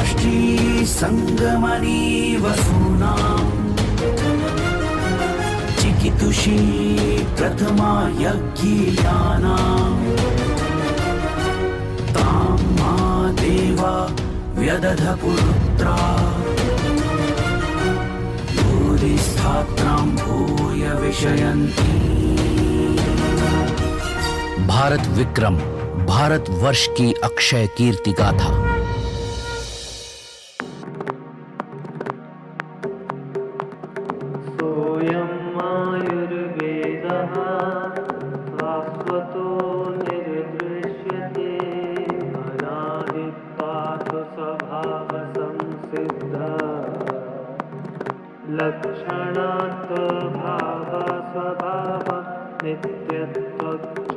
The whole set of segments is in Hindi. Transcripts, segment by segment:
राष्ट्री संगमनी वसूनां चिकितुषी प्रथमा यज्ञियानां तां मा देवा व्यदध पुत्रा भूरिस्थात्रां भूय विषयन्ति। भारत विक्रम भारत वर्ष की अक्षय कीर्ति गाथा। सोऽयम् आयुर्वेदः शाश्वतो निर्दृश्यते अनादित्वात् स्वभावसंसिद्धः लक्षणात् भावस्वभाव नित्यत्वच्च।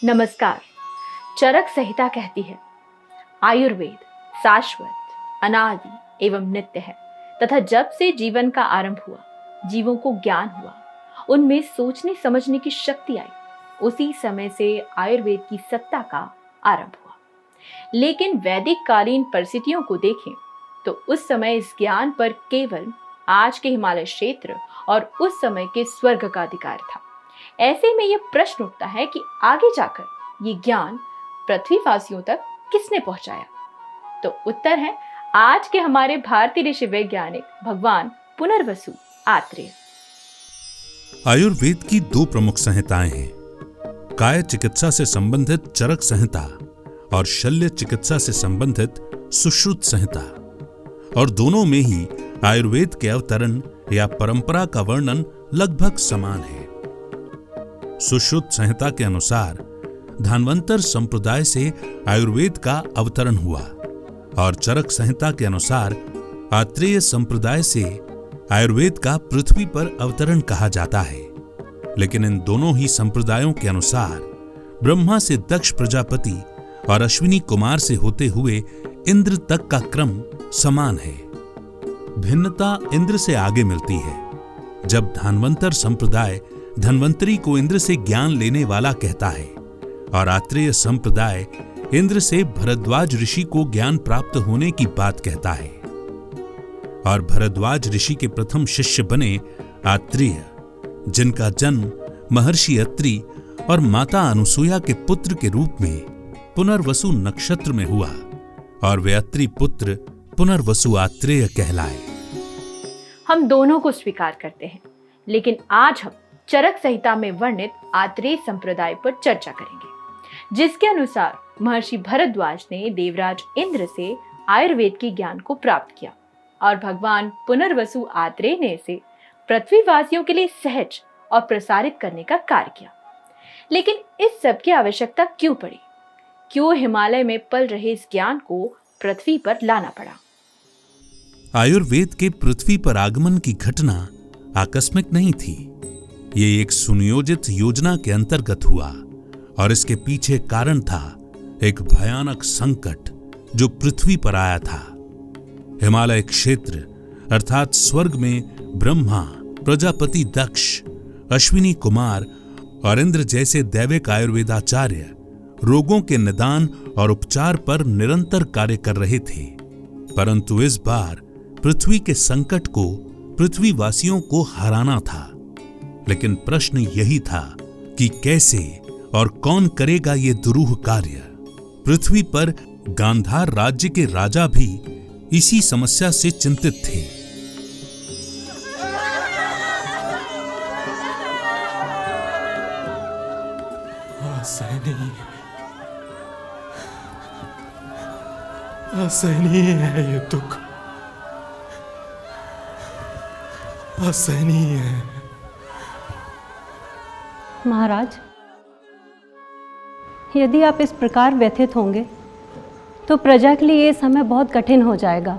नमस्कार। चरक संहिता कहती है आयुर्वेद शाश्वत, अनादि एवं नित्य है तथा जब से जीवन का आरंभ हुआ, जीवों को ज्ञान हुआ, उनमें सोचने समझने की शक्ति आई, उसी समय से आयुर्वेद की सत्ता का आरंभ हुआ। लेकिन वैदिक कालीन परिस्थितियों को देखें तो उस समय इस ज्ञान पर केवल आज के हिमालय क्षेत्र और उस समय के स्वर्ग का अधिकार था। ऐसे में यह प्रश्न उठता है कि आगे जाकर ये ज्ञान पृथ्वीवासियों तक किसने पहुंचाया? तो उत्तर है आज के हमारे भारतीय ऋषि वैज्ञानिक भगवान पुनर्वसु आत्रेय। आयुर्वेद की दो प्रमुख संहिताएं हैं, काय चिकित्सा से संबंधित चरक संहिता और शल्य चिकित्सा से संबंधित सुश्रुत संहिता। और दोनों में ही आयुर्वेद के अवतरण या परंपरा का वर्णन लगभग समान है। सुश्रुत संहिता के अनुसार धन्वंतर संप्रदाय से आयुर्वेद का अवतरण हुआ और चरक संहिता के अनुसार आत्रेय संप्रदाय से आयुर्वेद का पृथ्वी पर अवतरण कहा जाता है। लेकिन इन दोनों ही संप्रदायों के अनुसार ब्रह्मा से दक्ष प्रजापति और अश्विनी कुमार से होते हुए इंद्र तक का क्रम समान है। भिन्नता इंद्र से आगे मिलती है, जब धन्वंतर संप्रदाय धन्वंतरी को इंद्र से ज्ञान लेने वाला कहता है और आत्रेय संप्रदाय इंद्र से भरद्वाज ऋषि को ज्ञान प्राप्त होने की बात कहता है। और भरद्वाज ऋषि के प्रथम शिष्य बने आत्रेय, जिनका जन्म महर्षि अत्रि और माता अनुसुया के पुत्र के रूप में पुनर्वसु नक्षत्र में हुआ और वे अत्रि पुत्र पुनर्वसु आत्रेय कहलाए। हम दोनों को स्वीकार करते हैं, लेकिन आज हम चरक संहिता में वर्णित आत्रेय संप्रदाय पर चर्चा करेंगे, जिसके अनुसार महर्षि भरद्वाज ने देवराज इंद्र से आयुर्वेद के ज्ञान को प्राप्त किया और भगवान पुनर्वसु आत्रेय ने इसे पृथ्वीवासियों के लिए सहज और प्रसारित करने का कार्य किया। लेकिन इस सब की आवश्यकता क्यों पड़ी? क्यों हिमालय में पल रहे इस ज्ञान को पृथ्वी पर लाना पड़ा? आयुर्वेद के पृथ्वी पर आगमन की घटना आकस्मिक नहीं थी। ये एक सुनियोजित योजना के अंतर्गत हुआ और इसके पीछे कारण था एक भयानक संकट जो पृथ्वी पर आया था। हिमालय क्षेत्र अर्थात स्वर्ग में ब्रह्मा, प्रजापति दक्ष, अश्विनी कुमार और इंद्र जैसे दैविक आयुर्वेदाचार्य रोगों के निदान और उपचार पर निरंतर कार्य कर रहे थे। परंतु इस बार पृथ्वी के संकट को पृथ्वीवासियों को हराना था। लेकिन प्रश्न यही था कि कैसे और कौन करेगा ये दुरूह कार्य। पृथ्वी पर गांधार राज्य के राजा भी इसी समस्या से चिंतित थे। असहनीय है ये दुख, असहनीय है। महाराज, यदि आप इस प्रकार व्यथित होंगे तो प्रजा के लिए ये समय बहुत कठिन हो जाएगा।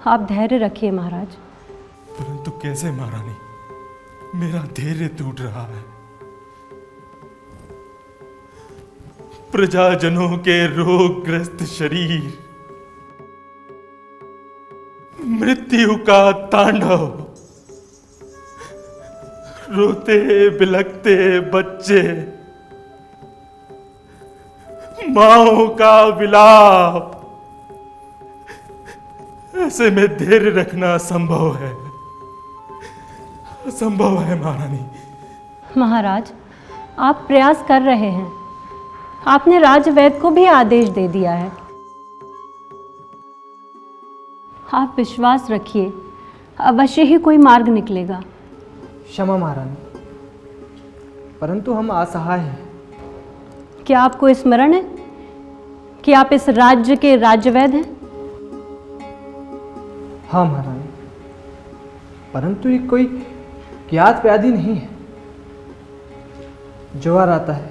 आप धैर्य रखिए महाराज। परंतु कैसे महारानी, मेरा धैर्य टूट रहा है। प्रजाजनों के रोगग्रस्त शरीर, मृत्यु का तांडव, रोते बिलखते बच्चे, माओ का विलाप, ऐसे में धैर्य रखना असंभव है, असंभव है महारानी। महाराज, आप प्रयास कर रहे हैं। आपने राजवैद्य को भी आदेश दे दिया है। आप विश्वास रखिए, अवश्य ही कोई मार्ग निकलेगा। क्षमा महारानी, परंतु हम असहाय हैं। क्या आपको स्मरण है कि आप इस राज्य के राज्यवैद्य हैं? हाँ महारानी, परंतु ये कोई ज्ञात व्याधि नहीं है। ज्वर आता है,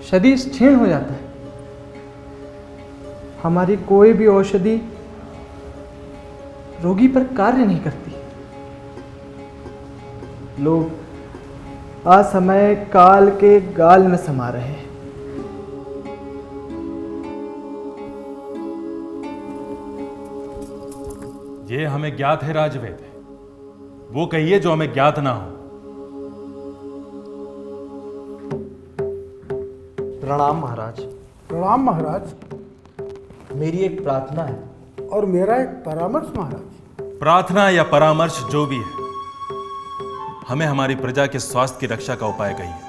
शरीर क्षीण हो जाता है। हमारी कोई भी औषधि रोगी पर कार्य नहीं करती। लोग असमय काल के गाल में समा रहे हैं। ये हमें ज्ञात है राजवैद्य, वो कहिए जो हमें ज्ञात ना हो। प्रणाम महाराज। प्रणाम महाराज। मेरी एक प्रार्थना है। और मेरा एक परामर्श महाराज। प्रार्थना या परामर्श जो भी है, हमें हमारी प्रजा के स्वास्थ्य की रक्षा का उपाय कहिए।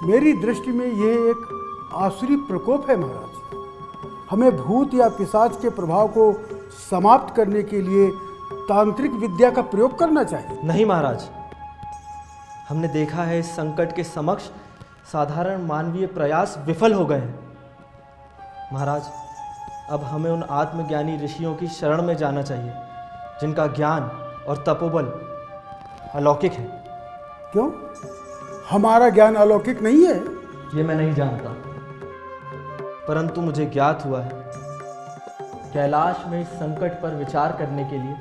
मेरी दृष्टि में यह एक आसुरी प्रकोप है महाराज। हमें भूत या पिशाच के प्रभाव को समाप्त करने के लिए तांत्रिक विद्या का प्रयोग करना चाहिए। नहीं महाराज, हमने देखा है इस संकट के समक्ष साधारण मानवीय प्रयास विफल हो गए हैं। महाराज, अब हमें उन आत्मज्ञानी ऋषियों की शरण में जाना चाहिए जिनका ज्ञान और तपोबल अलौकिक है। क्यों? हमारा ज्ञान अलौकिक नहीं है? ये मैं नहीं जानता, परंतु मुझे ज्ञात हुआ है कैलाश में इस संकट पर विचार करने के लिए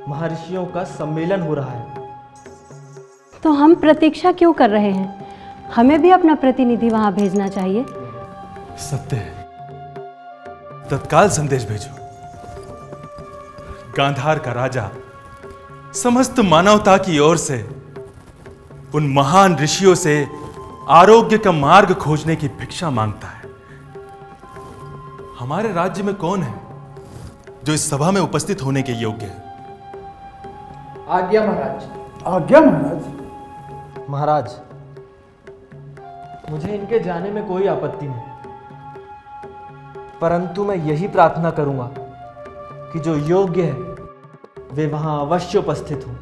महर्षियों का सम्मेलन हो रहा है। तो हम प्रतीक्षा क्यों कर रहे हैं? हमें भी अपना प्रतिनिधि वहां भेजना चाहिए। सत्य है, तत्काल संदेश भेजो। गांधार का राजा समस्त मानवता की ओर से उन महान ऋषियों से आरोग्य का मार्ग खोजने की भिक्षा मांगता है। हमारे राज्य में कौन है जो इस सभा में उपस्थित होने के योग्य है? आज्ञा महाराज। आज्ञा महाराज। महाराज, मुझे इनके जाने में कोई आपत्ति नहीं, परंतु मैं यही प्रार्थना करूंगा कि जो योग्य है वे वहां अवश्य उपस्थित हों।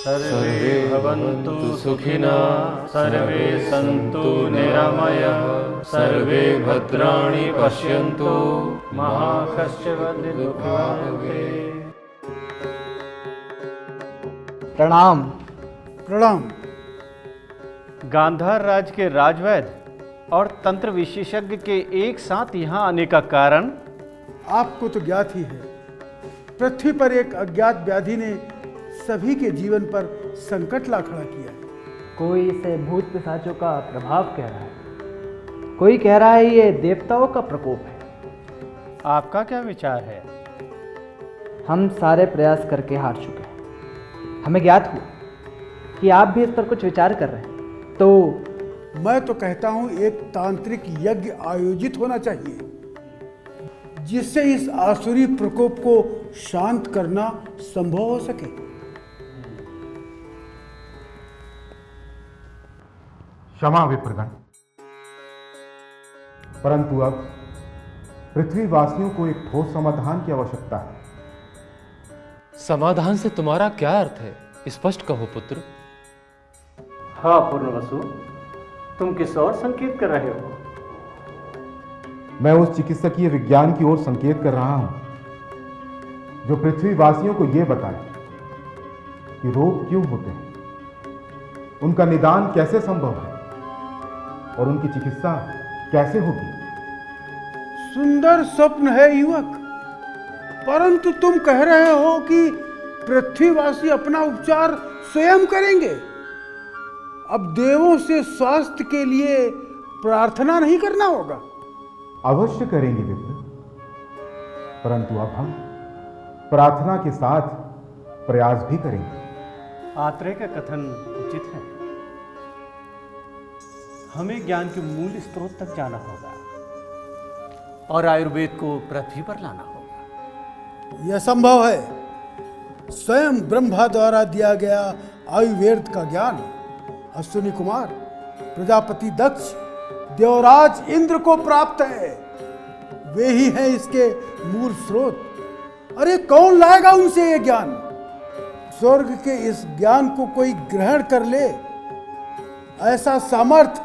सर्वे भवन्तु सुखिनः, सर्वे सन्तु निरामयः, सर्वे भद्राणि पश्यन्तु, मा कश्चित् दुःखभाग्। प्रणाम। प्रणाम। गांधार राज्य के राजवैद्य और तंत्र विशेषज्ञ के एक साथ यहाँ आने का कारण? आपको तो ज्ञात ही है, पृथ्वी पर एक अज्ञात व्याधि ने सभी के जीवन पर संकट ला खड़ा किया है। कोई इसे भूत पिशाचों का प्रभाव कह रहा है, कोई कह रहा है ये देवताओं का प्रकोप है। आपका क्या विचार है? हम सारे प्रयास करके हार चुके हैं। हमें ज्ञात हुआ कि आप भी इस पर कुछ विचार कर रहे हैं, तो मैं तो कहता हूं एक तांत्रिक यज्ञ आयोजित होना चाहिए जिससे इस आसुरी प्रकोप को शांत करना संभव हो सके। क्षमा विप्रगण, परंतु अब पृथ्वीवासियों को एक ठोस समाधान की आवश्यकता है। समाधान से तुम्हारा क्या अर्थ है? स्पष्ट कहो पुत्र। हाँ पूर्णवसु, तुम किस ओर संकेत कर रहे हो? मैं उस चिकित्सकीय विज्ञान की ओर संकेत कर रहा हूं जो पृथ्वीवासियों को यह बताए कि रोग क्यों होते हैं, उनका निदान कैसे संभव है और उनकी चिकित्सा कैसे होगी। सुंदर स्वप्न है युवक, परंतु तुम कह रहे हो कि पृथ्वीवासी अपना उपचार स्वयं करेंगे। अब देवों से स्वास्थ्य के लिए प्रार्थना नहीं करना होगा। अवश्य करेंगे विप्र, परंतु अब हम प्रार्थना के साथ प्रयास भी करेंगे। आत्रेय का कथन उचित है। हमें ज्ञान के मूल स्रोत तक जाना होगा और आयुर्वेद को पृथ्वी पर लाना होगा। यह संभव है। स्वयं ब्रह्मा द्वारा दिया गया आयुर्वेद का ज्ञान अश्विनी कुमार, प्रजापति दक्ष, देवराज इंद्र को प्राप्त है। वे ही हैं इसके मूल स्रोत। अरे कौन लाएगा उनसे ये ज्ञान? स्वर्ग के इस ज्ञान को कोई ग्रहण कर ले, ऐसा सामर्थ्य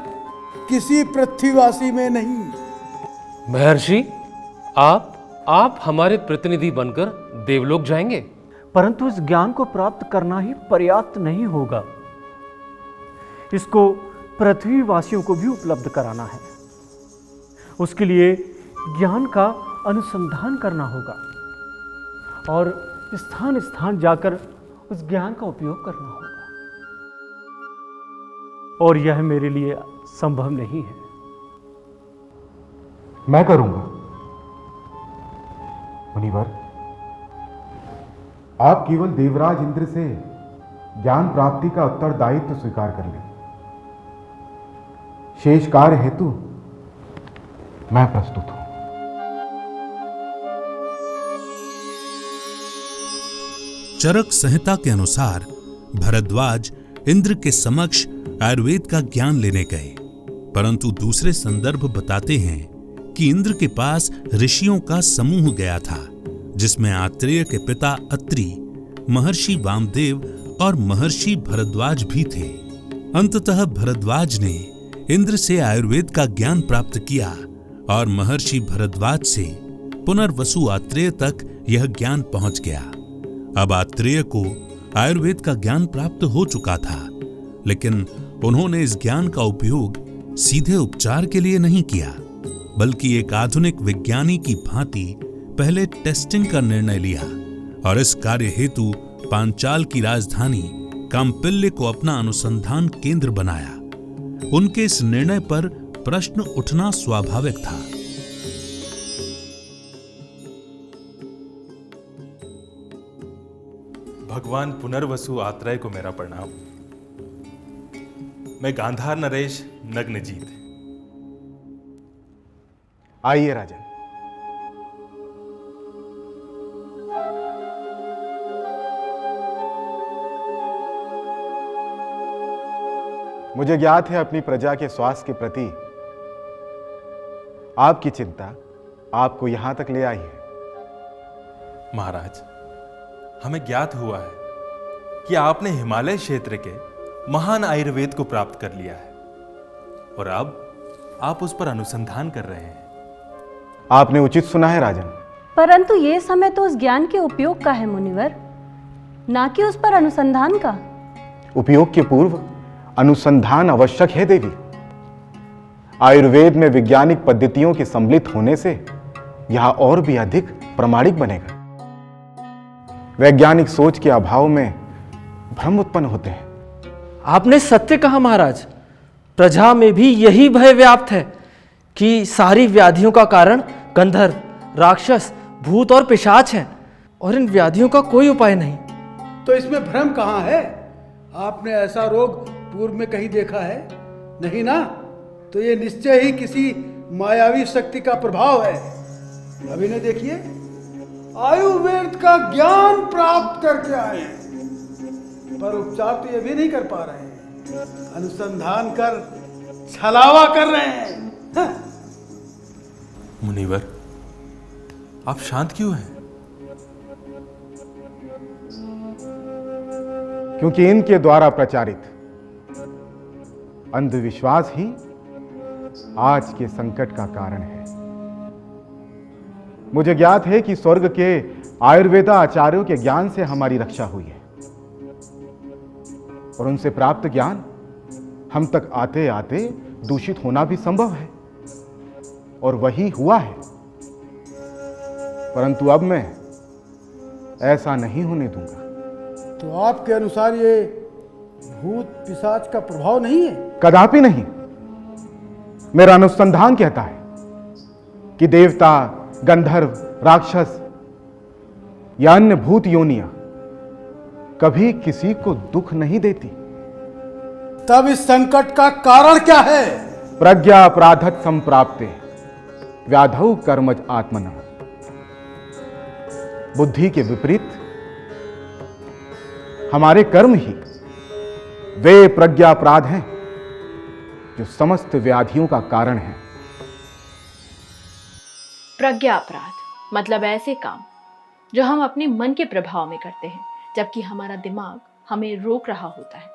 किसी पृथ्वीवासी में नहीं। महर्षि, आप हमारे प्रतिनिधि बनकर देवलोक जाएंगे? परंतु इस ज्ञान को प्राप्त करना ही पर्याप्त नहीं होगा। इसको पृथ्वीवासियों को भी उपलब्ध कराना है। उसके लिए ज्ञान का अनुसंधान करना होगा और स्थान स्थान जाकर उस ज्ञान का उपयोग करना होगा, और यह मेरे लिए संभव नहीं है। मैं करूंगा। मुनिवर, आप केवल देवराज इंद्र से ज्ञान प्राप्ति का उत्तरदायित्व स्वीकार कर लें। शेष कार्य हेतु मैं प्रस्तुत हूं। चरक संहिता के अनुसार भरद्वाज इंद्र के समक्ष आयुर्वेद का ज्ञान लेने गए, परंतु दूसरे संदर्भ बताते हैं कि इंद्र के पास ऋषियों का समूह गया था, जिसमें आत्रेय के पिता अत्रि, महर्षि वामदेव और महर्षि भरद्वाज भी थे। अंततः भरद्वाज ने इंद्र से आयुर्वेद का ज्ञान प्राप्त किया और महर्षि भरद्वाज से पुनर्वसु आत्रेय तक यह ज्ञान पहुंच गया। अब आत्रेय को आयुर्वेद का ज्ञान प्राप्त हो चुका था, लेकिन उन्होंने इस ज्ञान का उपयोग सीधे उपचार के लिए नहीं किया, बल्कि एक आधुनिक विज्ञानी की भांति पहले टेस्टिंग का निर्णय लिया और इस कार्य हेतु पांचाल की राजधानी काम्पिल्य को अपना अनुसंधान केंद्र बनाया। उनके इस निर्णय पर प्रश्न उठना स्वाभाविक था। भगवान पुनर्वसु आत्रेय को मेरा प्रणाम। मैं गांधार नरेश नग्नजीत। आइए राजन। मुझे ज्ञात है अपनी प्रजा के स्वास्थ्य के प्रति आपकी चिंता आपको यहां तक ले आई है। महाराज, हमें ज्ञात हुआ है कि आपने हिमालय क्षेत्र के महान आयुर्वेद को प्राप्त कर लिया है और अब आप उस पर अनुसंधान कर रहे हैं। आपने उचित सुना है राजन। परंतु ये समय तो उस ज्ञान के उपयोग का है मुनिवर, ना कि उस पर अनुसंधान का। उपयोग के पूर्व अनुसंधान आवश्यक है देवी। आयुर्वेद में वैज्ञानिक पद्धतियों के सम्मिलित होने से यह और भी अधिक प्रामाणिक बनेगा। वैज्ञानिक सोच के अभाव में भ्रम उत्पन्न होते हैं। आपने सत्य कहा महाराज। प्रजा में भी यही भय व्याप्त है कि सारी व्याधियों का कारण गंधर्व, राक्षस, भूत और पिशाच हैं और इन व्याधियों का कोई उपाय नहीं। तो इसमें भ्रम कहाँ है? आपने ऐसा रोग पूर्व में कहीं देखा है? नहीं ना? तो ये निश्चय ही किसी मायावी शक्ति का प्रभाव है। अभी ने देखिए, आयुर्वेद का ज्ञान प्राप्त करके आए हैं, पर उपचार तो ये भी नहीं कर पा रहे हैं। अनुसंधान कर छलावा कर रहे हैं। मुनिवर, आप शांत क्यों हैं? क्योंकि इनके द्वारा प्रचारित अंधविश्वास ही आज के संकट का कारण है। मुझे ज्ञात है कि स्वर्ग के आयुर्वेदा आचार्यों के ज्ञान से हमारी रक्षा हुई है और उनसे प्राप्त ज्ञान हम तक आते आते दूषित होना भी संभव है, और वही हुआ है। परंतु अब मैं ऐसा नहीं होने दूंगा। तो आपके अनुसार ये भूत पिशाच का प्रभाव नहीं है? कदापि नहीं। मेरा अनुसंधान कहता है कि देवता, गंधर्व, राक्षस या अन्य भूत योनियां कभी किसी को दुख नहीं देती। तब इस संकट का कारण क्या है? प्रज्ञा अपराधत संप्राप्ते व्याधौ कर्मज आत्मना। बुद्धि के विपरीत हमारे कर्म ही वे प्रज्ञा अपराध हैं जो समस्त व्याधियों का कारण है। प्रज्ञा अपराध मतलब ऐसे काम जो हम अपने मन के प्रभाव में करते हैं, जबकि हमारा दिमाग हमें रोक रहा होता है।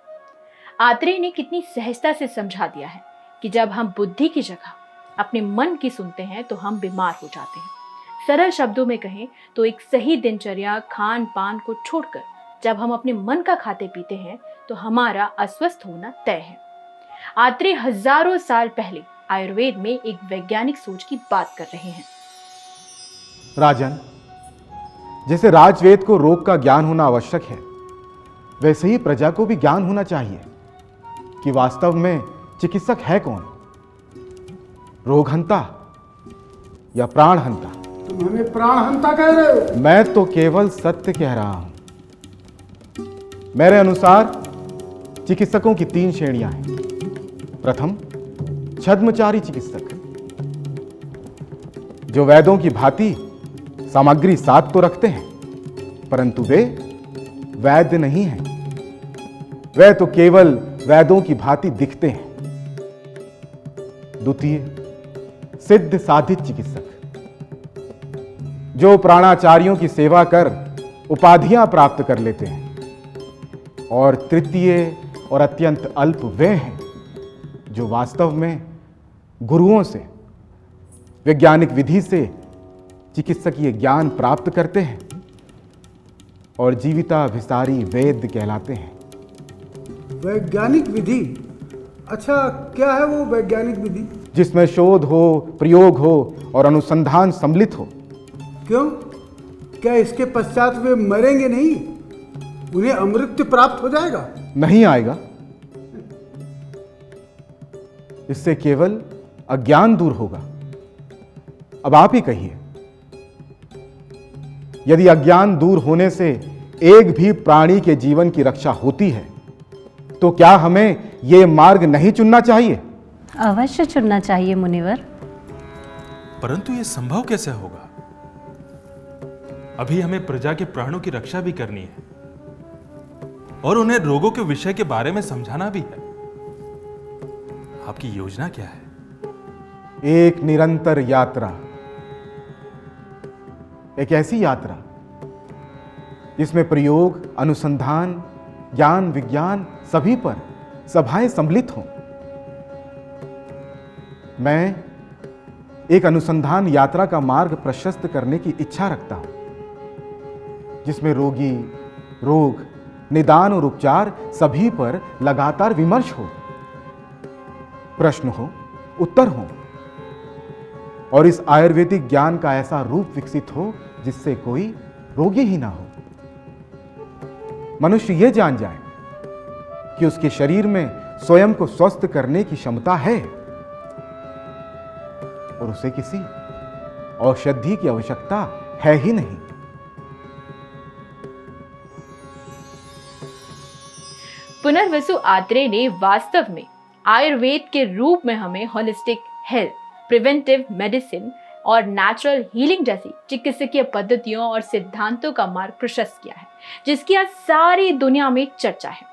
आत्रेय ने कितनी सहजता से समझा दिया है कि जब हम बुद्धि की जगह अपने मन की सुनते हैं तो हम बीमार हो जाते हैं। सरल शब्दों में कहें तो एक सही दिनचर्या खान पान को छोड़कर जब हम अपने मन का खाते पीते हैं तो हमारा अस्वस्थ होना तय है। आत्रेय हजारों साल पहले आयुर्वेद में एक वैज्ञानिक सोच की बात कर रहे हैं। राजन, जैसे राजवेद को रोग का ज्ञान होना आवश्यक है, वैसे ही प्रजा को भी ज्ञान होना चाहिए कि वास्तव में चिकित्सक है कौन, रोगहंता या प्राणहंता। तुम हमें प्राणहंता कह रहे हो? मैं तो केवल सत्य कह रहा हूं। मेरे अनुसार चिकित्सकों की 3 श्रेणियां हैं। प्रथम, छद्मचारी चिकित्सक, जो वेदों की भांति सामग्री साथ तो रखते हैं परंतु वे वैद्य नहीं हैं। वे तो केवल वेदों की भांति दिखते हैं। द्वितीय, सिद्ध साधित चिकित्सक, जो प्राणाचार्यों की सेवा कर उपाधियां प्राप्त कर लेते हैं। और तृतीय और अत्यंत अल्प वे हैं जो वास्तव में गुरुओं से वैज्ञानिक विधि से चिकित्सकीय ज्ञान प्राप्त करते हैं और जीविताभिसारी वैद्य कहलाते हैं। वैज्ञानिक विधि? अच्छा, क्या है वो वैज्ञानिक विधि? जिसमें शोध हो, प्रयोग हो और अनुसंधान सम्मिलित हो। क्यों? क्या इसके पश्चात वे मरेंगे नहीं? उन्हें अमृत प्राप्त हो जाएगा? नहीं आएगा। इससे केवल अज्ञान दूर होगा। अब आप ही कहिए, यदि अज्ञान दूर होने से एक भी प्राणी के जीवन की रक्षा होती है तो क्या हमें यह मार्ग नहीं चुनना चाहिए? अवश्य चुनना चाहिए मुनिवर। परंतु यह संभव कैसे होगा? अभी हमें प्रजा के प्राणों की रक्षा भी करनी है और उन्हें रोगों के विषय के बारे में समझाना भी है। आपकी योजना क्या है? एक निरंतर यात्रा, एक ऐसी यात्रा जिसमें प्रयोग, अनुसंधान, ज्ञान, विज्ञान सभी पर सभाएं सम्मिलित हों। मैं एक अनुसंधान यात्रा का मार्ग प्रशस्त करने की इच्छा रखता हूं, जिसमें रोगी, रोग, निदान और उपचार सभी पर लगातार विमर्श हो, प्रश्न हो, उत्तर हो और इस आयुर्वेदिक ज्ञान का ऐसा रूप विकसित हो जिससे कोई रोगी ही ना हो। मनुष्य यह जान जाए कि उसके शरीर में स्वयं को स्वस्थ करने की क्षमता है और उसे किसी औषधि की आवश्यकता है ही नहीं। पुनर्वसु आत्रेय ने वास्तव में आयुर्वेद के रूप में हमें होलिस्टिक हेल्थ, प्रिवेंटिव मेडिसिन और नेचुरल हीलिंग जैसी चिकित्सकीय पद्धतियों और सिद्धांतों का मार्ग प्रशस्त किया है, जिसकी आज सारी दुनिया में चर्चा है।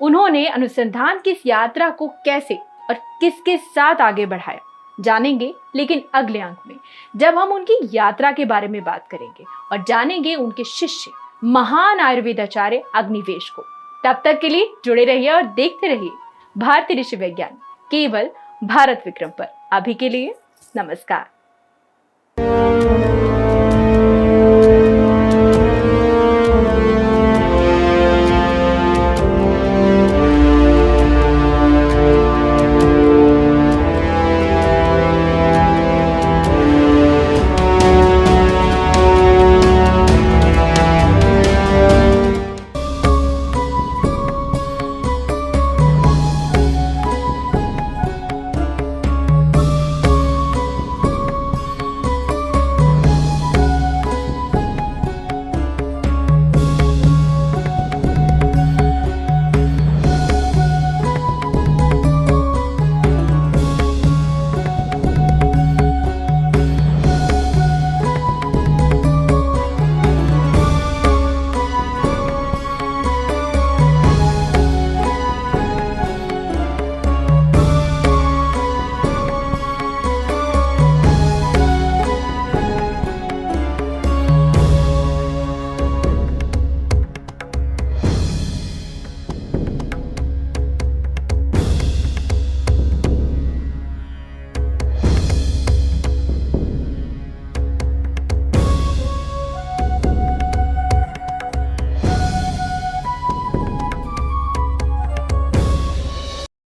उन्होंने अनुसंधान की इस यात्रा को कैसे और किसके साथ आगे बढ़ाया जानेंगे, लेकिन अगले अंक में जब हम उनकी यात्रा के बारे में बात करेंगे और जानेंगे उनके शिष्य महान आयुर्वेदाचार्य अग्निवेश को। तब तक के लिए जुड़े रहिए और देखते रहिए भारतीय ऋषि विज्ञान, केवल भारत विक्रम पर। अभी के लिए नमस्कार।